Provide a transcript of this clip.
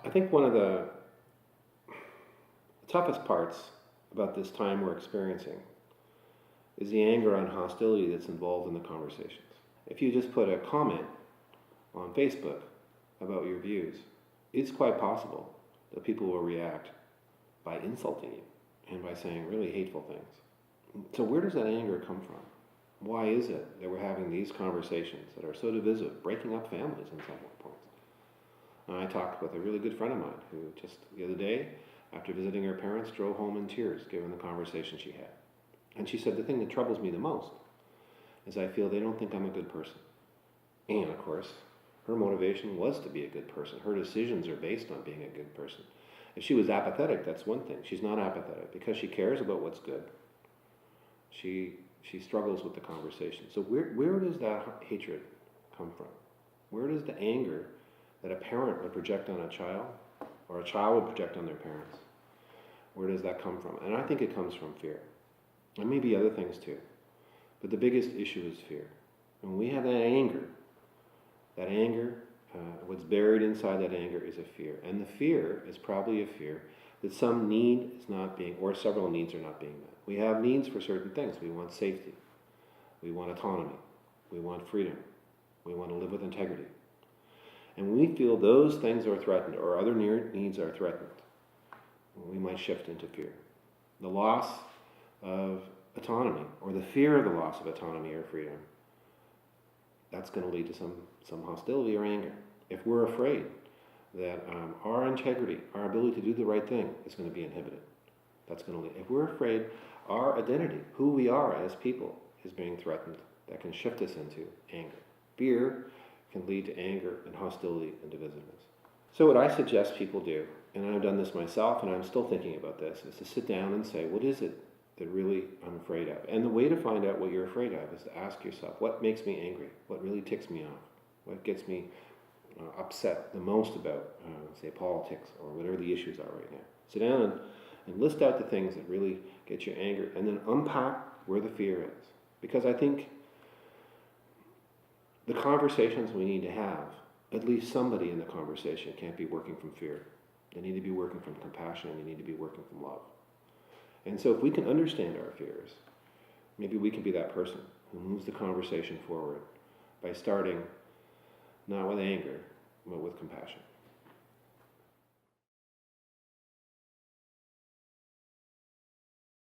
I think one of the toughest parts about this time we're experiencing is the anger and hostility that's involved in the conversations. If you just put a comment on Facebook about your views, it's quite possible that people will react by insulting you and by saying really hateful things. So where does that anger come from? Why is it that we're having these conversations that are so divisive, breaking up families in some points? And I talked with a really good friend of mine who just the other day, after visiting her parents, drove home in tears given the conversation she had. And she said, the thing that troubles me the most is I feel they don't think I'm a good person. And of course, her motivation was to be a good person. Her decisions are based on being a good person. If she was apathetic, that's one thing. She's not apathetic because she cares about what's good. She struggles with the conversation. So where does that hatred come from? Where does the anger that a parent would project on a child, or a child would project on their parents, where does that come from? And I think it comes from fear. And maybe other things too. But the biggest issue is fear. And when we have that anger, what's buried inside that anger is a fear. And the fear is probably a fear that some need is not being, or several needs are not being met. We have needs for certain things. We want safety. We want autonomy. We want freedom. We want to live with integrity. And when we feel those things are threatened, or other needs are threatened, we might shift into fear. The loss of autonomy, or the fear of the loss of autonomy or freedom, that's going to lead to some hostility or anger. If we're afraid that our integrity, our ability to do the right thing is going to be inhibited, that's going to lead. If we're afraid our identity, who we are as people, is being threatened, that can shift us into anger. Fear can lead to anger and hostility and divisiveness. So what I suggest people do, and I've done this myself and I'm still thinking about this, is to sit down and say, what is it that really I'm afraid of? And the way to find out what you're afraid of is to ask yourself, what makes me angry? What really ticks me off? What gets me upset the most about, say, politics or whatever the issues are right now? Sit down and list out the things that really get you angry, and then unpack where the fear is. Because I think the conversations we need to have, at least somebody in the conversation can't be working from fear. They need to be working from compassion, and they need to be working from love. And so if we can understand our fears, maybe we can be that person who moves the conversation forward by starting not with anger, but with compassion.